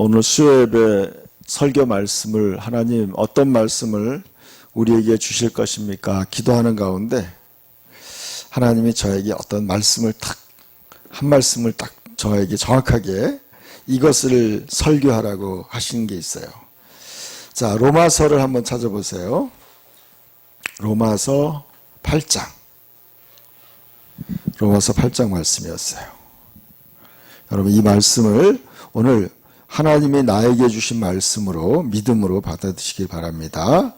오늘 수요예배 설교 말씀을 하나님 어떤 말씀을 우리에게 주실 것입니까? 기도하는 가운데 하나님이 저에게 어떤 말씀을 한 말씀을 저에게 정확하게 이것을 설교하라고 하시는 게 있어요. 자, 로마서를 한번 찾아보세요. 로마서 8장. 로마서 8장 말씀이었어요. 여러분, 이 말씀을 오늘 하나님이 나에게 주신 말씀으로 믿음으로 받아들이시기 바랍니다.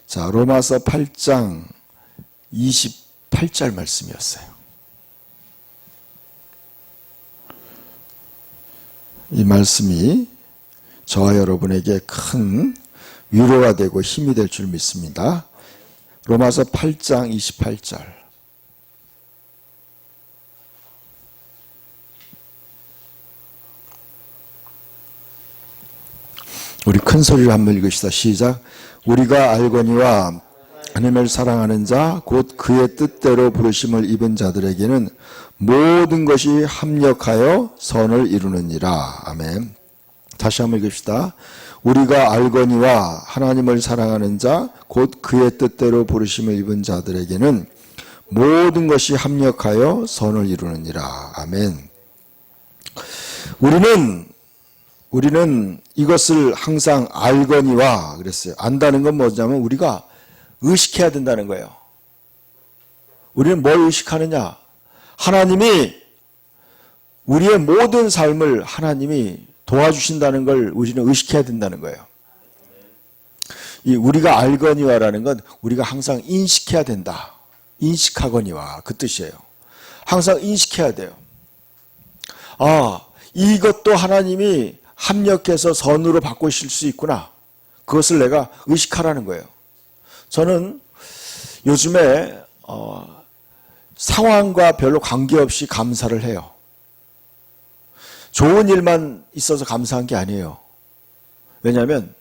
자, 로마서 8장 28절 말씀이었어요. 이 말씀이 저와 여러분에게 큰 위로가 되고 힘이 될 줄 믿습니다. 로마서 8장 28절. 우리 큰 소리로 한번 읽읍시다. 시작. 우리가 알거니와 하나님을 사랑하는 자 곧 그의 뜻대로 부르심을 입은 자들에게는 모든 것이 합력하여 선을 이루느니라. 아멘. 다시 한번 읽읍시다. 우리가 알거니와 하나님을 사랑하는 자 곧 그의 뜻대로 부르심을 입은 자들에게는 모든 것이 합력하여 선을 이루느니라. 아멘. 우리는 이것을 항상 알거니와 그랬어요. 안다는 건 뭐냐면 우리가 의식해야 된다는 거예요. 우리는 뭘 의식하느냐? 하나님이 우리의 모든 삶을 하나님이 도와주신다는 걸 우리는 의식해야 된다는 거예요. 이 우리가 알거니와라는 건 우리가 항상 인식해야 된다. 인식하거니와 그 뜻이에요. 항상 인식해야 돼요. 아, 이것도 하나님이 합력해서 선으로 바꾸실 수 있구나. 그것을 내가 의식하라는 거예요. 저는 요즘에 상황과 별로 관계없이 감사를 해요. 좋은 일만 있어서 감사한 게 아니에요. 왜냐하면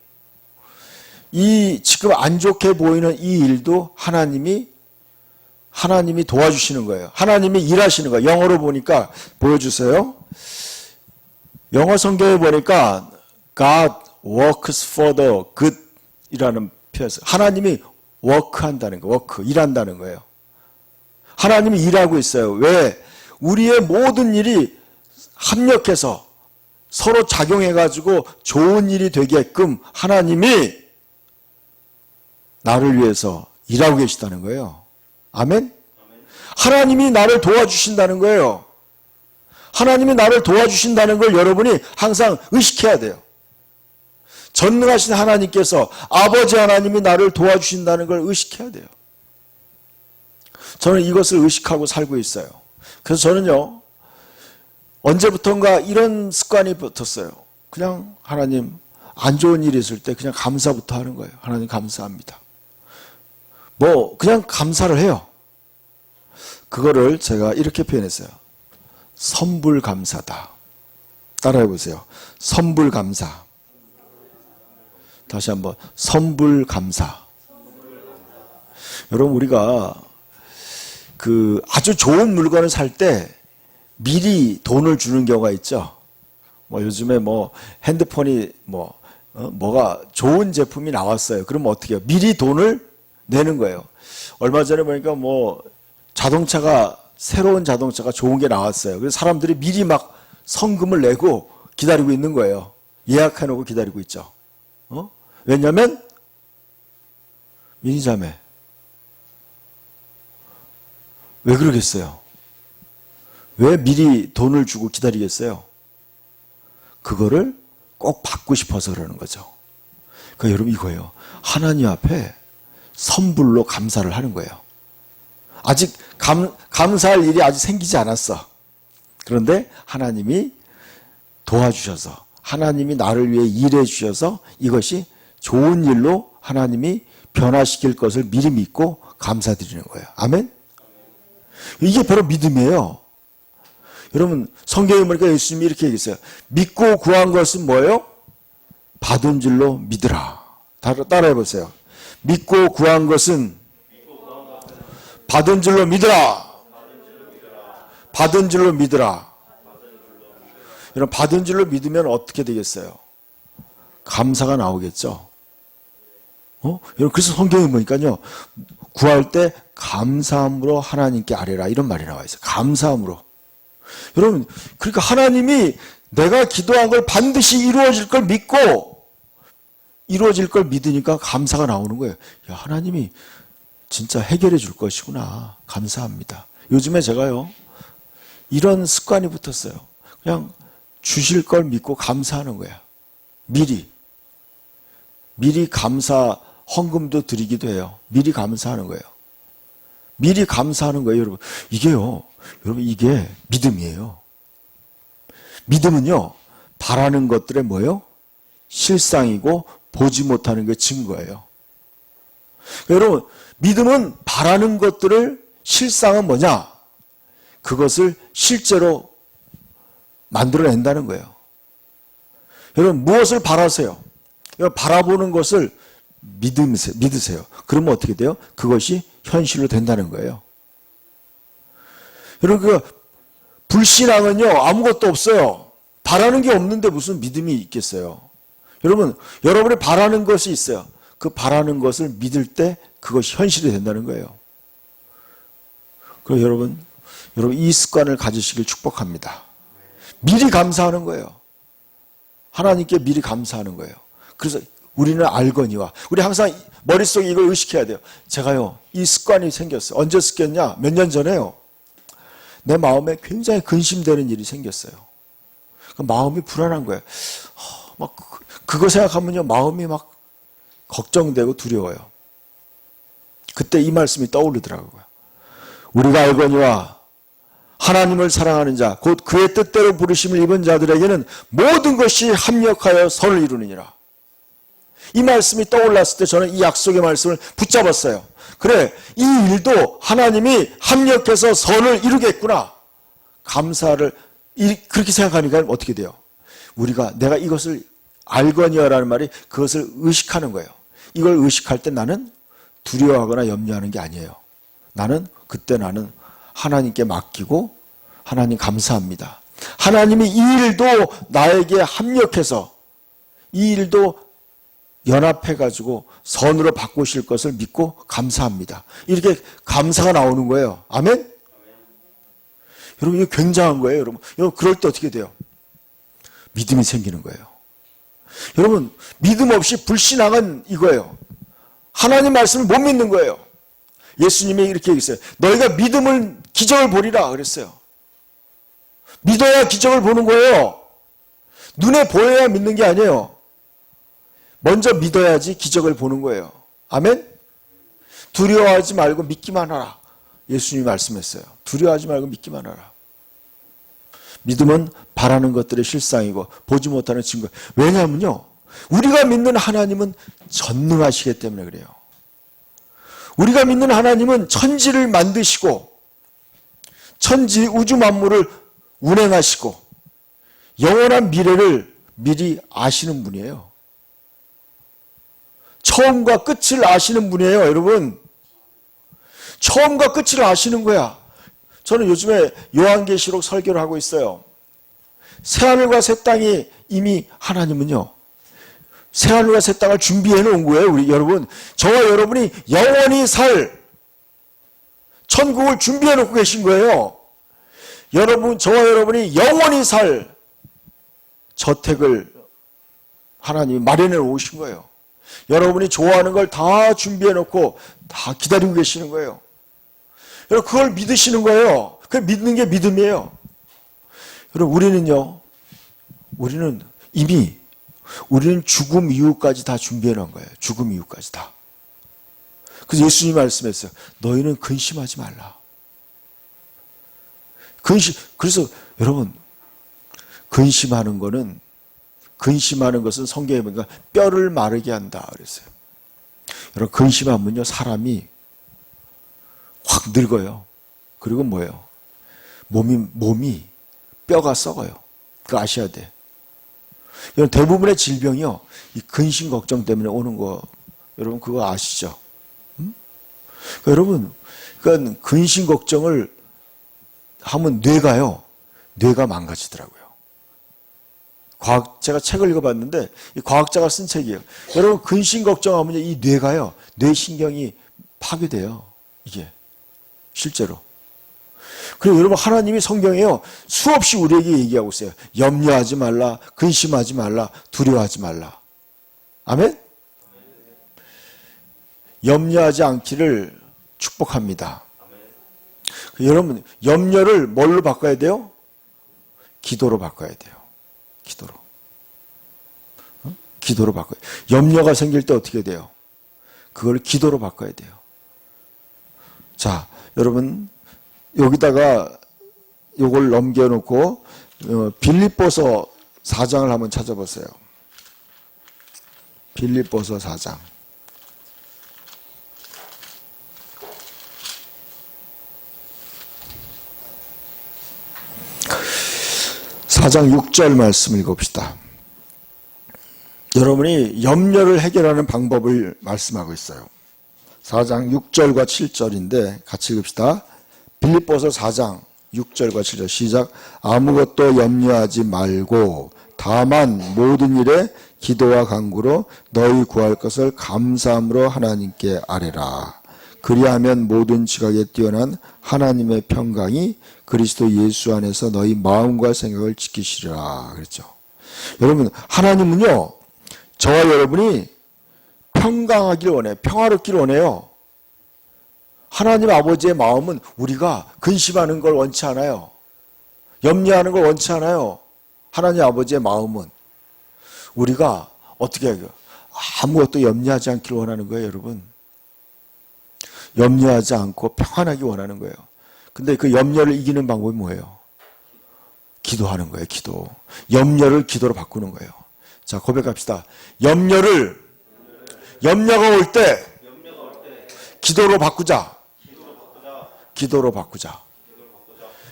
이 지금 안 좋게 보이는 이 일도 하나님이 도와주시는 거예요. 하나님이 일하시는 거예요. 영어로 보니까 보여주세요. 영어 성경에 보니까 God works for the good 이라는 표현. 하나님이 워크한다는 거, 일한다는 거예요. 하나님이 일하고 있어요. 왜? 우리의 모든 일이 합력해서 서로 작용해가지고 좋은 일이 되게끔 하나님이 나를 위해서 일하고 계시다는 거예요. 아멘? 하나님이 나를 도와주신다는 거예요. 하나님이 나를 도와주신다는 걸 여러분이 항상 의식해야 돼요. 전능하신 하나님께서 아버지 하나님이 나를 도와주신다는 걸 의식해야 돼요. 저는 이것을 의식하고 살고 있어요. 그래서 저는요, 언제부턴가 이런 습관이 붙었어요. 그냥 하나님 안 좋은 일이 있을 때 그냥 감사부터 하는 거예요. 하나님 감사합니다. 그냥 감사를 해요. 그거를 제가 이렇게 표현했어요. 선불감사다. 따라해 보세요. 선불감사. 다시 한번 선불감사. 여러분, 우리가 아주 좋은 물건을 살 때 미리 돈을 주는 경우가 있죠. 요즘에 핸드폰이 뭐가 좋은 제품이 나왔어요. 그러면 어떻게 해요? 미리 돈을 내는 거예요. 얼마 전에 보니까 새로운 자동차가 좋은 게 나왔어요. 그래서 사람들이 미리 막 성금을 내고 기다리고 있는 거예요. 예약해놓고 기다리고 있죠. 왜냐하면 미니자매. 왜 그러겠어요? 왜 미리 돈을 주고 기다리겠어요? 그거를 꼭 받고 싶어서 그러는 거죠. 그러니까 여러분 이거예요. 하나님 앞에 선불로 감사를 하는 거예요. 아직 감사할 일이 아직 생기지 않았어. 그런데 하나님이 도와주셔서 하나님이 나를 위해 일해 주셔서 이것이 좋은 일로 하나님이 변화시킬 것을 미리 믿고 감사드리는 거예요. 아멘? 이게 바로 믿음이에요. 여러분, 성경에 보니까 예수님이 이렇게 얘기했어요. 믿고 구한 것은 뭐예요? 받은 줄로 믿으라. 따라해 보세요. 믿고 구한 것은 받은 줄로 믿으라. 받은 줄로 믿으라. 여러분, 받은 줄로 믿으면 어떻게 되겠어요? 감사가 나오겠죠. 여러분, 그래서 성경에 보니까요, 구할 때 감사함으로 하나님께 아뢰라 이런 말이 나와 있어요. 감사함으로. 여러분, 그러니까 하나님이 내가 기도한 걸 반드시 이루어질 걸 믿고 이루어질 걸 믿으니까 감사가 나오는 거예요. 야, 하나님이 진짜 해결해 줄 것이구나. 감사합니다. 요즘에 제가요, 이런 습관이 붙었어요. 그냥 주실 걸 믿고 감사하는 거야. 미리 감사 헌금도 드리기도 해요. 미리 감사하는 거예요. 미리 감사하는 거예요, 여러분. 이게요, 여러분, 이게 믿음이에요. 믿음은요, 바라는 것들의 뭐예요? 실상이고 보지 못하는 게 증거예요. 여러분, 믿음은 바라는 것들을 실상은 뭐냐? 그것을 실제로 만들어낸다는 거예요. 여러분, 무엇을 바라세요? 바라보는 것을 믿으세요. 그러면 어떻게 돼요? 그것이 현실로 된다는 거예요. 여러분, 불신앙은요, 아무것도 없어요. 바라는 게 없는데 무슨 믿음이 있겠어요? 여러분, 여러분이 바라는 것이 있어요. 그 바라는 것을 믿을 때 그것이 현실이 된다는 거예요. 그래서 여러분 이 습관을 가지시길 축복합니다. 미리 감사하는 거예요. 하나님께 미리 감사하는 거예요. 그래서 우리는 알거니와, 우리 항상 머릿속에 이걸 의식해야 돼요. 제가요, 이 습관이 생겼어요. 언제 생겼냐? 몇 년 전에요. 내 마음에 굉장히 근심되는 일이 생겼어요. 마음이 불안한 거예요. 막 그거 생각하면요, 마음이 막 걱정되고 두려워요. 그때 이 말씀이 떠오르더라고요. 우리가 알거니와 하나님을 사랑하는 자, 곧 그의 뜻대로 부르심을 입은 자들에게는 모든 것이 합력하여 선을 이루느니라. 이 말씀이 떠올랐을 때 저는 이 약속의 말씀을 붙잡았어요. 그래, 이 일도 하나님이 합력해서 선을 이루겠구나. 감사를 그렇게 생각하니까 어떻게 돼요? 내가 이것을 알거니와라는 말이 그것을 의식하는 거예요. 이걸 의식할 때 나는 두려워하거나 염려하는 게 아니에요. 그때 나는 하나님께 맡기고, 하나님 감사합니다. 하나님이 이 일도 나에게 합력해서 이 일도 연합해가지고 선으로 바꾸실 것을 믿고 감사합니다. 이렇게 감사가 나오는 거예요. 아멘? 여러분, 이거 굉장한 거예요. 여러분, 그럴 때 어떻게 돼요? 믿음이 생기는 거예요. 여러분, 믿음 없이 불신앙은 이거예요. 하나님 말씀을 못 믿는 거예요. 예수님이 이렇게 얘기했어요. 너희가 믿음을, 기적을 보리라 그랬어요. 믿어야 기적을 보는 거예요. 눈에 보여야 믿는 게 아니에요. 먼저 믿어야지 기적을 보는 거예요. 아멘? 두려워하지 말고 믿기만 하라. 예수님이 말씀했어요. 두려워하지 말고 믿기만 하라. 믿음은 바라는 것들의 실상이고 보지 못하는 증거. 왜냐하면요, 우리가 믿는 하나님은 전능하시기 때문에 그래요. 우리가 믿는 하나님은 천지를 만드시고 천지 우주 만물을 운행하시고 영원한 미래를 미리 아시는 분이에요. 처음과 끝을 아시는 분이에요, 여러분. 처음과 끝을 아시는 거야. 저는 요즘에 요한계시록 설교를 하고 있어요. 새하늘과 새 땅이 이미 하나님은요, 새하늘과 새 땅을 준비해 놓은 거예요. 우리 여러분, 저와 여러분이 영원히 살 천국을 준비해 놓고 계신 거예요. 저와 여러분이 영원히 살 저택을 하나님이 마련해 놓으신 거예요. 여러분이 좋아하는 걸 다 준비해 놓고 다 기다리고 계시는 거예요. 여러분, 그걸 믿으시는 거예요. 그걸 믿는 게 믿음이에요. 여러분, 우리는 이미 죽음 이후까지 다 준비해 놓은 거예요. 죽음 이후까지 다. 그래서 예수님이 말씀했어요. 너희는 근심하지 말라. 그래서 여러분, 근심하는 것은 성경에 보니까 뼈를 마르게 한다 그랬어요. 여러분, 근심하면요, 사람이 확 늙어요. 그리고 뭐예요? 몸이 뼈가 썩어요. 그거 아셔야 돼. 여러분, 대부분의 질병이요, 이 근심 걱정 때문에 오는 거, 여러분 그거 아시죠? 그러니까 여러분, 그러니까 근심 걱정을 하면 뇌가 망가지더라고요. 제가 책을 읽어봤는데 이 과학자가 쓴 책이에요. 여러분 근심 걱정하면 이 뇌가요, 뇌신경이 파괴돼요. 이게 실제로. 그리고 여러분 하나님이 성경에요 수없이 우리에게 얘기하고 있어요. 염려하지 말라, 근심하지 말라, 두려워하지 말라. 아멘? 염려하지 않기를 축복합니다. 여러분 염려를 뭘로 바꿔야 돼요? 기도로 바꿔야 돼요. 기도로. 기도로 바꿔요. 염려가 생길 때 어떻게 돼요? 그걸 기도로 바꿔야 돼요. 자, 여러분 여기다가 요걸 넘겨놓고 빌립보서 4장을 한번 찾아보세요. 빌립보서 4장. 4장 6절 말씀 읽읍시다. 여러분이 염려를 해결하는 방법을 말씀하고 있어요. 4장 6절과 7절인데 같이 읽읍시다. 빌립보서 4장 6절과 7절 시작. 아무것도 염려하지 말고 다만 모든 일에 기도와 간구로 너희 구할 것을 감사함으로 하나님께 아뢰라. 그리하면 모든 지각에 뛰어난 하나님의 평강이 그리스도 예수 안에서 너희 마음과 생각을 지키시리라 그랬죠. 여러분 하나님은요 저와 여러분이 평강하기를 원해요. 평화롭기를 원해요. 하나님 아버지의 마음은 우리가 근심하는 걸 원치 않아요. 염려하는 걸 원치 않아요. 하나님 아버지의 마음은 우리가 어떻게 해요? 아무것도 염려하지 않기를 원하는 거예요. 여러분 염려하지 않고 평안하기 원하는 거예요. 근데 그 염려를 이기는 방법이 뭐예요? 기도하는 거예요. 기도. 염려를 기도로 바꾸는 거예요. 자, 고백합시다. 염려가 올 때 기도로 바꾸자. 기도로 바꾸자.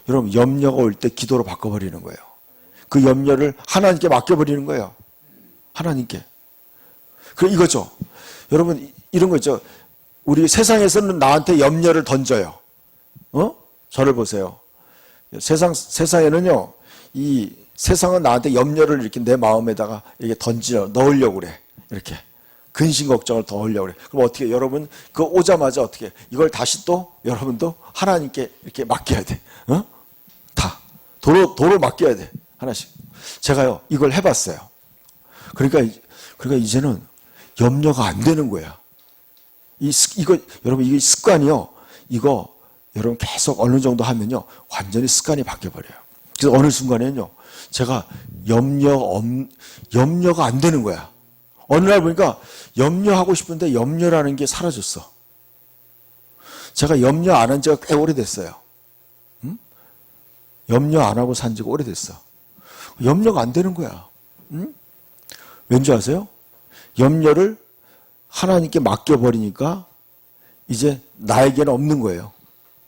여러분 염려가 올 때 기도로 바꿔버리는 거예요. 그 염려를 하나님께 맡겨버리는 거예요. 하나님께. 그럼 이거죠. 여러분 이런 거 있죠. 우리 세상에서는 나한테 염려를 던져요. 저를 보세요. 세상에는요, 이 세상은 나한테 염려를 이렇게 내 마음에다가 이렇게 넣으려고 그래. 이렇게. 근심 걱정을 더 하려고 그래. 그럼 어떻게, 여러분, 그 오자마자 어떻게, 이걸 다시 또 여러분도 하나님께 이렇게 맡겨야 돼. 다. 도로 맡겨야 돼. 하나씩. 제가요, 이걸 해봤어요. 그러니까 이제는 염려가 안 되는 거야. 이거, 여러분, 이게 습관이요. 이거, 여러분 계속 어느 정도 하면요. 완전히 습관이 바뀌어버려요. 그래서 어느 순간에는요. 제가 염려가 안 되는 거야. 어느 날 보니까 염려하고 싶은데 염려라는 게 사라졌어. 제가 염려 안 한 지가 꽤 오래됐어요. 염려 안 하고 산 지가 오래됐어. 염려가 안 되는 거야. 왠지 아세요? 염려를 하나님께 맡겨버리니까 이제 나에게는 없는 거예요.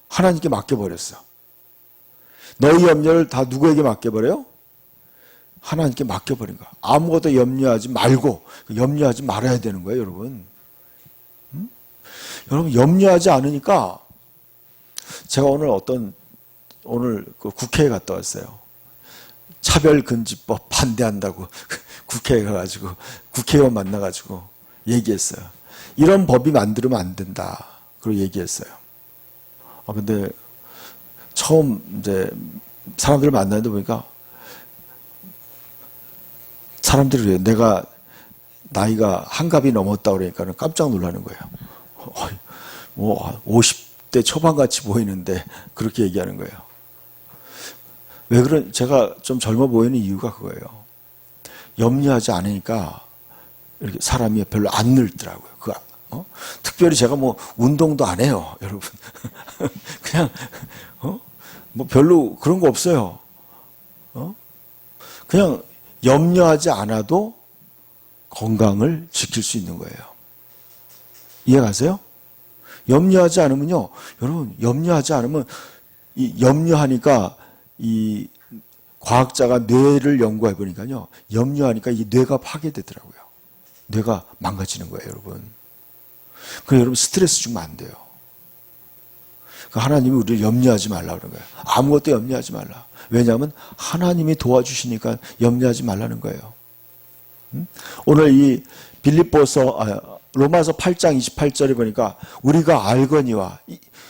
하나님께 맡겨버렸어. 너희 염려를 다 누구에게 맡겨버려요? 하나님께 맡겨버린 거야. 아무것도 염려하지 말고 염려하지 말아야 되는 거예요, 여러분. 여러분 염려하지 않으니까 제가 오늘 그 국회에 갔다 왔어요. 차별금지법 반대한다고 국회에 가가지고 국회의원 만나가지고 얘기했어요. 이런 법이 만들면 안 된다. 그리고 얘기했어요. 근데 처음 이제 사람들을 만나는데 보니까 사람들이 그래요. 내가 나이가 한갑이 넘었다 그러니까 깜짝 놀라는 거예요. 뭐 50대 초반같이 보이는데 그렇게 얘기하는 거예요. 왜 제가 좀 젊어 보이는 이유가 그거예요. 염려하지 않으니까 이렇게 사람이 별로 안 늙더라고요. 특별히 제가 뭐 운동도 안 해요, 여러분. 그냥 뭐 별로 그런 거 없어요. 그냥 염려하지 않아도 건강을 지킬 수 있는 거예요. 이해가세요? 염려하지 않으면요, 여러분 염려하지 않으면 염려하니까 이 과학자가 뇌를 연구해 보니까요, 염려하니까 이 뇌가 파괴되더라고요. 뇌가 망가지는 거예요, 여러분. 그래서 여러분 스트레스 주면 안 돼요. 하나님이 우리를 염려하지 말라 그런 거예요. 아무것도 염려하지 말라. 왜냐하면 하나님이 도와주시니까 염려하지 말라는 거예요. 오늘 이 로마서 8장 28절에 보니까 우리가 알거니와,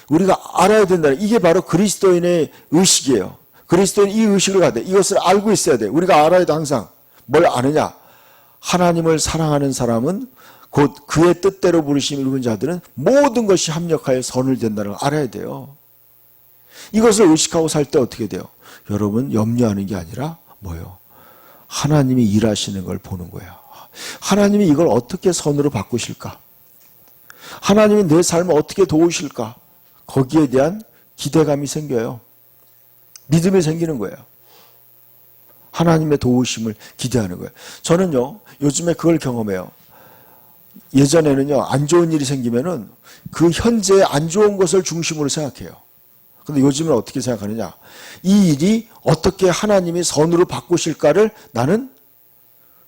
우리가 알아야 된다. 이게 바로 그리스도인의 의식이에요. 그리스도인 이 의식을 가야 돼. 이것을 알고 있어야 돼. 우리가 알아야 돼. 항상 뭘 아느냐? 하나님을 사랑하는 사람은 곧 그의 뜻대로 부르심을 입은 자들은 모든 것이 합력하여 선을 된다는 걸 알아야 돼요. 이것을 의식하고 살 때 어떻게 돼요? 여러분, 염려하는 게 아니라 뭐예요? 하나님이 일하시는 걸 보는 거예요. 하나님이 이걸 어떻게 선으로 바꾸실까? 하나님이 내 삶을 어떻게 도우실까? 거기에 대한 기대감이 생겨요. 믿음이 생기는 거예요. 하나님의 도우심을 기대하는 거예요. 저는요, 요즘에 그걸 경험해요. 예전에는요, 안 좋은 일이 생기면은 그 현재 안 좋은 것을 중심으로 생각해요. 근데 요즘은 어떻게 생각하느냐? 이 일이 어떻게 하나님이 선으로 바꾸실까를 나는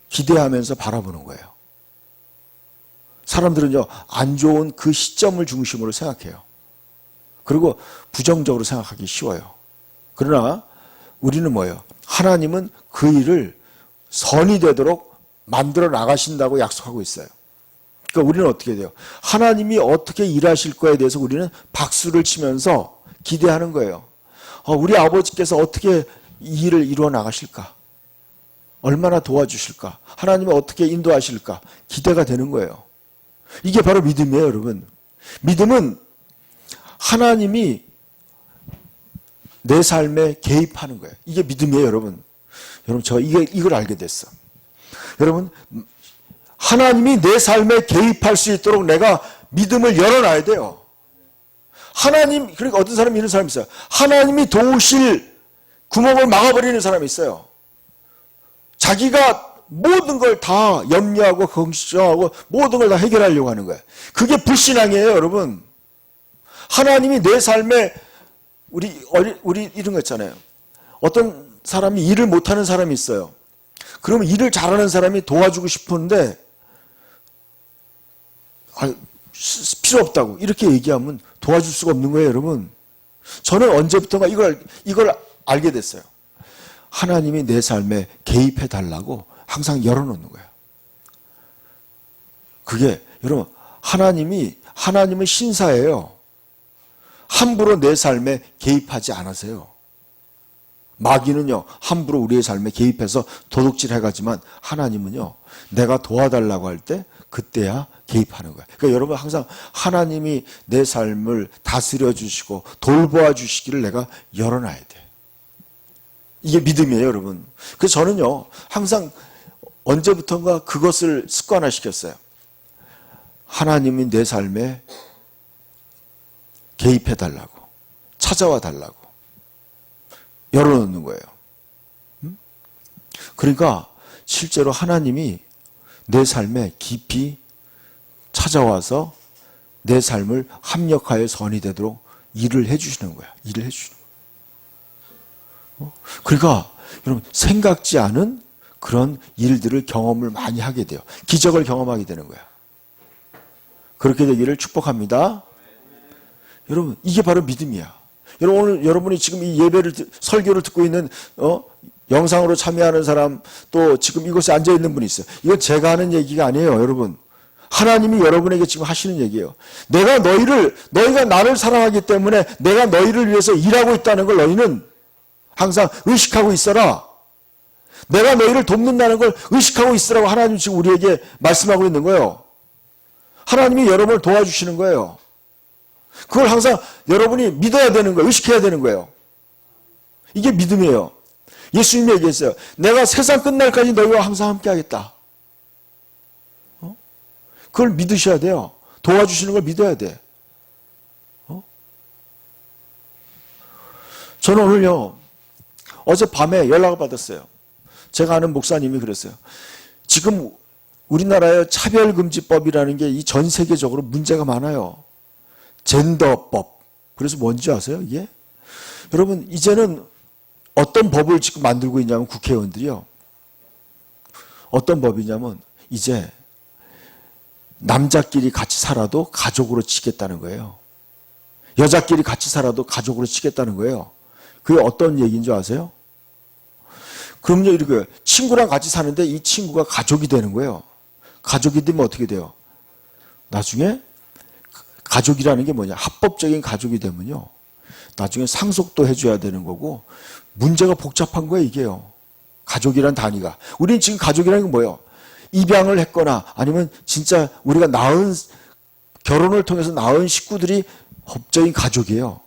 기대하면서 바라보는 거예요. 사람들은요, 안 좋은 그 시점을 중심으로 생각해요. 그리고 부정적으로 생각하기 쉬워요. 그러나 우리는 뭐예요? 하나님은 그 일을 선이 되도록 만들어 나가신다고 약속하고 있어요. 그러니까 우리는 어떻게 돼요? 하나님이 어떻게 일하실 거에 대해서 우리는 박수를 치면서 기대하는 거예요. 우리 아버지께서 어떻게 이 일을 이루어 나가실까? 얼마나 도와주실까? 하나님이 어떻게 인도하실까? 기대가 되는 거예요. 이게 바로 믿음이에요, 여러분. 믿음은 하나님이 내 삶에 개입하는 거예요. 이게 믿음이에요, 여러분. 여러분, 저 이걸 알게 됐어. 여러분, 하나님이 내 삶에 개입할 수 있도록 내가 믿음을 열어놔야 돼요. 하나님, 그러니까 어떤 사람이 이런 사람이 있어요. 하나님이 도우실 구멍을 막아버리는 사람이 있어요. 자기가 모든 걸 다 염려하고 걱정하고 모든 걸 다 해결하려고 하는 거예요. 그게 불신앙이에요, 여러분. 하나님이 내 삶에 우리 이런 거 있잖아요. 어떤 사람이 일을 못하는 사람이 있어요. 그러면 일을 잘하는 사람이 도와주고 싶은데 필요 없다고 이렇게 얘기하면 도와줄 수가 없는 거예요, 여러분. 저는 언제부턴가 이걸 알게 됐어요. 하나님이 내 삶에 개입해 달라고 항상 열어놓는 거예요. 그게 여러분, 하나님은 신사예요. 함부로 내 삶에 개입하지 않으세요. 마귀는요, 함부로 우리의 삶에 개입해서 도둑질 해가지만 하나님은요, 내가 도와달라고 할 때 그때야 개입하는 거예요. 그러니까 여러분 항상 하나님이 내 삶을 다스려 주시고 돌보아 주시기를 내가 열어놔야 돼. 이게 믿음이에요, 여러분. 그래서 저는요, 항상 언제부턴가 그것을 습관화시켰어요. 하나님이 내 삶에 개입해 달라고, 찾아와 달라고 열어놓는 거예요. 그러니까 실제로 하나님이 내 삶에 깊이 찾아와서 내 삶을 합력하여 선이 되도록 일을 해주시는 거야. 일을 해주시는 거야. 그러니까 여러분, 생각지 않은 그런 일들을 경험을 많이 하게 돼요. 기적을 경험하게 되는 거야. 그렇게 되기를 축복합니다. 여러분, 이게 바로 믿음이야. 여러분, 오늘 여러분이 지금 이 설교를 듣고 있는 영상으로 참여하는 사람, 또 지금 이곳에 앉아 있는 분이 있어요. 이건 제가 하는 얘기가 아니에요, 여러분. 하나님이 여러분에게 지금 하시는 얘기예요. 너희가 나를 사랑하기 때문에 내가 너희를 위해서 일하고 있다는 걸 너희는 항상 의식하고 있어라. 내가 너희를 돕는다는 걸 의식하고 있으라고 하나님 지금 우리에게 말씀하고 있는 거예요. 하나님이 여러분을 도와주시는 거예요. 그걸 항상 여러분이 믿어야 되는 거예요. 의식해야 되는 거예요. 이게 믿음이에요. 예수님이 얘기했어요. 내가 세상 끝날까지 너희와 항상 함께 하겠다. 그걸 믿으셔야 돼요. 도와주시는 걸 믿어야 돼. 저는 오늘요, 어젯밤에 연락을 받았어요. 제가 아는 목사님이 그랬어요. 지금 우리나라의 차별금지법이라는 게 이 전 세계적으로 문제가 많아요. 젠더법. 그래서 뭔지 아세요, 이게? 여러분, 이제는 어떤 법을 지금 만들고 있냐면 국회의원들이요. 어떤 법이냐면 이제 남자끼리 같이 살아도 가족으로 지겠다는 거예요. 여자끼리 같이 살아도 가족으로 치겠다는 거예요. 그게 어떤 얘기인 줄 아세요? 그럼요, 이렇게 친구랑 같이 사는데 이 친구가 가족이 되는 거예요. 가족이 되면 어떻게 돼요? 나중에 가족이라는 게 뭐냐? 합법적인 가족이 되면요. 나중에 상속도 해줘야 되는 거고 문제가 복잡한 거예요, 이게요. 가족이란 단위가. 우리는 지금 가족이라는 게 뭐예요? 입양을 했거나 아니면 진짜 우리가 결혼을 통해서 낳은 식구들이 법적인 가족이에요.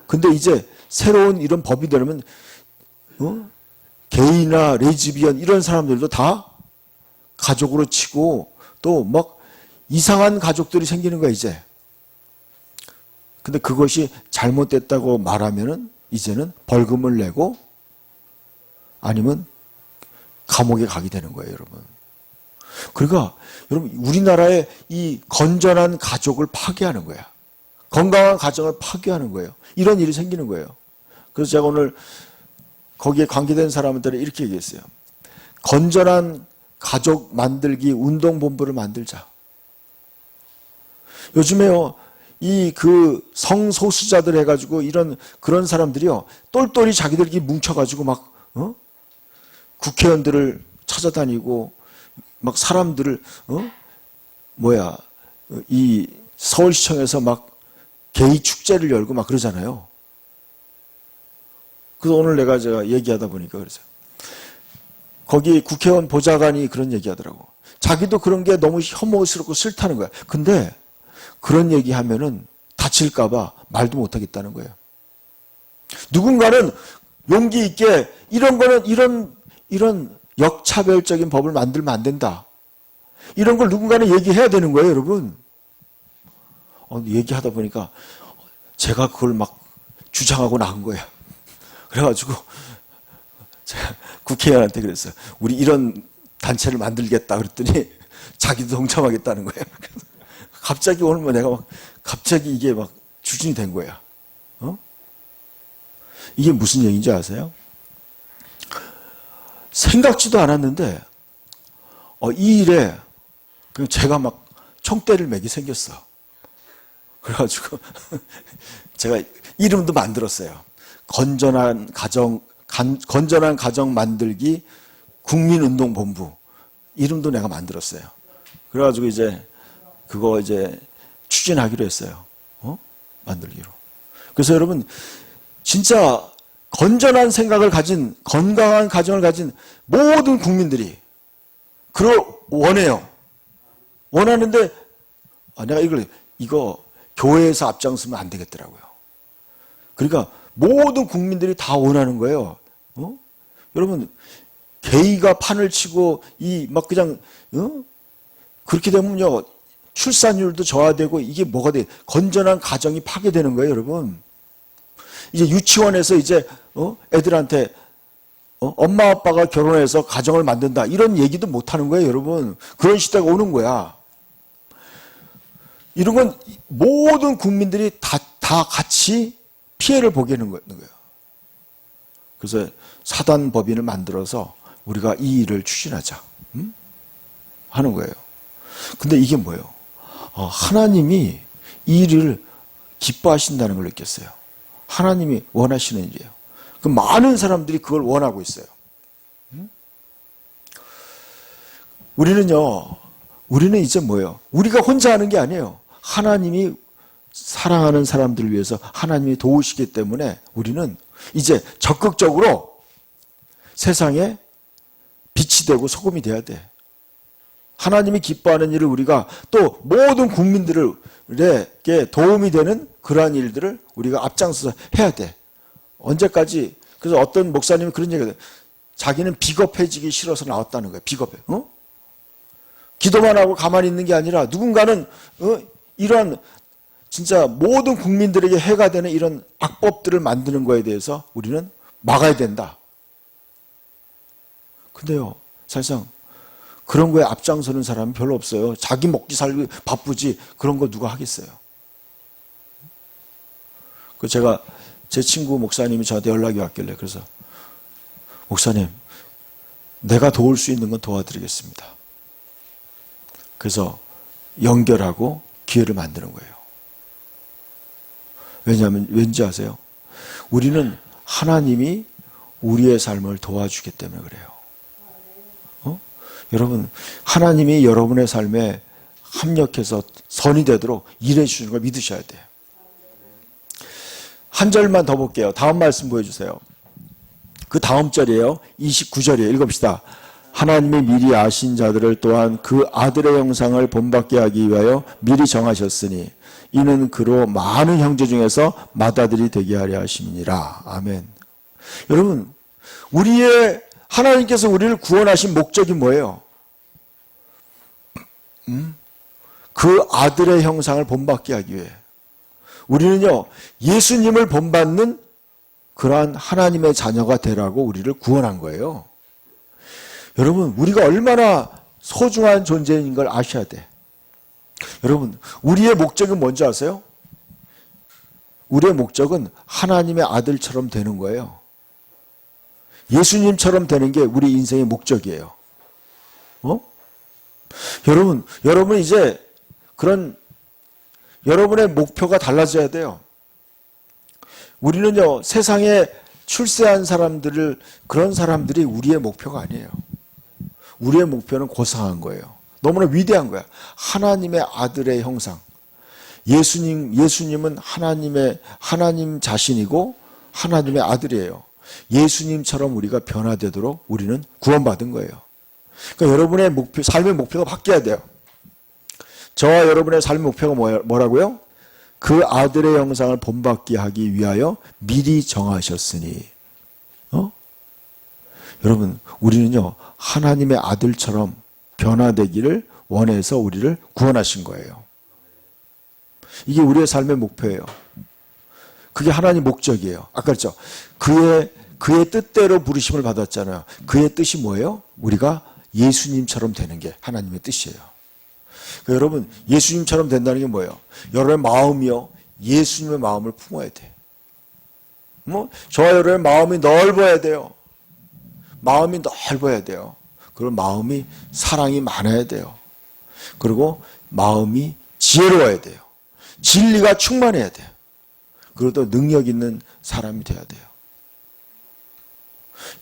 근데 이제 새로운 이런 법이 되려면 게이나 레즈비언 이런 사람들도 다 가족으로 치고 또 막 이상한 가족들이 생기는 거야, 이제. 근데 그것이 잘못됐다고 말하면은 이제는 벌금을 내고 아니면 감옥에 가게 되는 거예요, 여러분. 그러니까 여러분 우리나라의 이 건전한 가족을 파괴하는 거야. 건강한 가정을 파괴하는 거예요. 이런 일이 생기는 거예요. 그래서 제가 오늘 거기에 관계된 사람들은 이렇게 얘기했어요. 건전한 가족 만들기 운동본부를 만들자. 요즘에요, 성소수자들 해가지고 그런 사람들이요, 똘똘이 자기들끼리 뭉쳐가지고 막, 국회의원들을 찾아다니고, 막 사람들을, 이 서울시청에서 막 게이 축제를 열고 막 그러잖아요. 그래서 오늘 제가 얘기하다 보니까 그래서 거기 국회의원 보좌관이 그런 얘기 하더라고. 자기도 그런 게 너무 혐오스럽고 싫다는 거야. 근데 그런 얘기 하면은 다칠까봐 말도 못 하겠다는 거예요. 누군가는 용기 있게 이런 역차별적인 법을 만들면 안 된다. 이런 걸 누군가는 얘기해야 되는 거예요, 여러분. 얘기하다 보니까 제가 그걸 막 주장하고 나간 거예요. 그래가지고 제가 국회의원한테 그랬어요. 우리 이런 단체를 만들겠다 그랬더니 자기도 동참하겠다는 거예요. 갑자기 오늘 내가 갑자기 이게 막 추진이 된 거야. 이게 무슨 얘기인지 아세요? 생각지도 않았는데 이 일에 제가 막 총대를 매게 생겼어. 그래가지고 제가 이름도 만들었어요. 건전한 가정 만들기 국민운동본부. 이름도 내가 만들었어요. 그래가지고 그거 추진하기로 했어요. 만들기로. 그래서 여러분, 진짜 건전한 생각을 가진, 건강한 가정을 가진 모든 국민들이 그걸 원해요. 원하는데, 내가 이거 교회에서 앞장서면 안 되겠더라고요. 그러니까 모든 국민들이 다 원하는 거예요. 여러분, 게이가 판을 치고, 그렇게 되면요, 출산율도 저하되고, 이게 뭐가 돼? 건전한 가정이 파괴되는 거예요, 여러분. 이제 유치원에서 애들한테, 엄마 아빠가 결혼해서 가정을 만든다. 이런 얘기도 못 하는 거예요, 여러분. 그런 시대가 오는 거야. 이런 건 모든 국민들이 다 같이 피해를 보게 되는 거예요. 그래서 사단법인을 만들어서 우리가 이 일을 추진하자. 하는 거예요. 근데 이게 뭐예요? 하나님이 이 일을 기뻐하신다는 걸 느꼈어요. 하나님이 원하시는 일이에요. 그 많은 사람들이 그걸 원하고 있어요. 우리는 이제 뭐예요? 우리가 혼자 하는 게 아니에요. 하나님이 사랑하는 사람들을 위해서 하나님이 도우시기 때문에 우리는 이제 적극적으로 세상에 빛이 되고 소금이 돼야 돼. 하나님이 기뻐하는 일을 우리가 또 모든 국민들에게 도움이 되는 그러한 일들을 우리가 앞장서서 해야 돼. 언제까지? 그래서 어떤 목사님이 그런 얘기를 해요. 자기는 비겁해지기 싫어서 나왔다는 거예요. 비겁해. 기도만 하고 가만히 있는 게 아니라 누군가는 이런 진짜 모든 국민들에게 해가 되는 이런 악법들을 만드는 거에 대해서 우리는 막아야 된다. 근데요, 사실상 그런 거에 앞장서는 사람은 별로 없어요. 자기 먹기 살기 바쁘지 그런 거 누가 하겠어요. 제 친구 목사님이 저한테 연락이 왔길래 그래서 목사님, 내가 도울 수 있는 건 도와드리겠습니다. 그래서 연결하고 기회를 만드는 거예요. 왜냐하면 왠지 아세요? 우리는 하나님이 우리의 삶을 도와주기 때문에 그래요. 여러분, 하나님이 여러분의 삶에 합력해서 선이 되도록 일해 주시는 걸 믿으셔야 돼요. 한 절만 더 볼게요. 다음 말씀 보여주세요. 그 다음 절이에요. 29절이에요. 읽읍시다. 하나님이 미리 아신 자들을 또한 그 아들의 형상을 본받게 하기 위하여 미리 정하셨으니 이는 그로 많은 형제 중에서 맏아들이 되게 하려 하심이니라. 아멘. 여러분, 하나님께서 우리를 구원하신 목적이 뭐예요? 그 아들의 형상을 본받게 하기 위해. 우리는요, 예수님을 본받는 그러한 하나님의 자녀가 되라고 우리를 구원한 거예요. 여러분, 우리가 얼마나 소중한 존재인 걸 아셔야 돼. 여러분, 우리의 목적은 뭔지 아세요? 우리의 목적은 하나님의 아들처럼 되는 거예요. 예수님처럼 되는 게 우리 인생의 목적이에요. 여러분 이제 여러분의 목표가 달라져야 돼요. 우리는요, 세상에 출세한 그런 사람들이 우리의 목표가 아니에요. 우리의 목표는 고상한 거예요. 너무나 위대한 거야. 하나님의 아들의 형상. 예수님은 하나님 자신이고 하나님의 아들이에요. 예수님처럼 우리가 변화되도록 우리는 구원받은 거예요. 그러니까 여러분의 삶의 목표가 바뀌어야 돼요. 저와 여러분의 삶의 목표가 뭐라고요? 그 아들의 형상을 본받게 하기 위하여 미리 정하셨으니. 여러분, 우리는요, 하나님의 아들처럼 변화되기를 원해서 우리를 구원하신 거예요. 이게 우리의 삶의 목표예요. 그게 하나님 목적이에요. 아까 그랬죠? 그의 뜻대로 부르심을 받았잖아요. 그의 뜻이 뭐예요? 우리가 예수님처럼 되는 게 하나님의 뜻이에요. 그러니까 여러분, 예수님처럼 된다는 게 뭐예요? 여러분의 마음이요, 예수님의 마음을 품어야 돼. 저와 여러분의 마음이 넓어야 돼요. 마음이 넓어야 돼요. 그리고 마음이 사랑이 많아야 돼요. 그리고 마음이 지혜로워야 돼요. 진리가 충만해야 돼요. 그리고 또 능력 있는 사람이 돼야 돼요.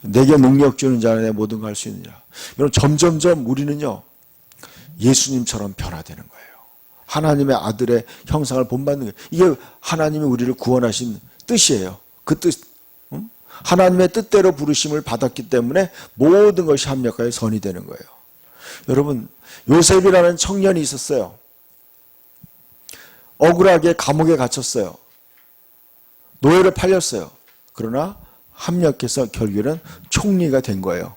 내게 능력 주는 자는 내 모든 걸 할 수 있느니라. 여러분, 점점점 우리는요, 예수님처럼 변화되는 거예요. 하나님의 아들의 형상을 본받는 거예요. 이게 하나님이 우리를 구원하신 뜻이에요. 그 뜻, 하나님의 뜻대로 부르심을 받았기 때문에 모든 것이 합력하여 선이 되는 거예요. 여러분, 요셉이라는 청년이 있었어요. 억울하게 감옥에 갇혔어요. 노예를 팔렸어요. 그러나 합력해서 결국에는 총리가 된 거예요.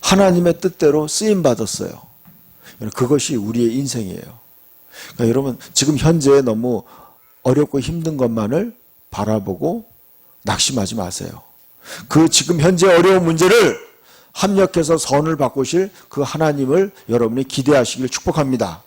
하나님의 뜻대로 쓰임받았어요. 그것이 우리의 인생이에요. 그러니까 여러분, 지금 현재에 너무 어렵고 힘든 것만을 바라보고 낙심하지 마세요. 그 지금 현재 어려운 문제를 합력해서 선을 바꾸실 그 하나님을 여러분이 기대하시길 축복합니다.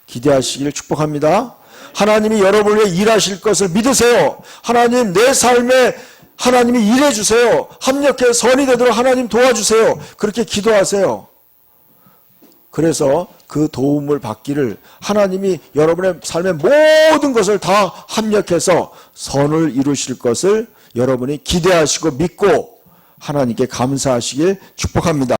기대하시길 축복합니다. 하나님이 여러분을 위해 일하실 것을 믿으세요. 하나님, 내 삶에 하나님이 일해 주세요. 합력해 선이 되도록 하나님 도와주세요. 그렇게 기도하세요. 그래서 그 도움을 받기를 하나님이 여러분의 삶의 모든 것을 다 합력해서 선을 이루실 것을 여러분이 기대하시고 믿고 하나님께 감사하시길 축복합니다.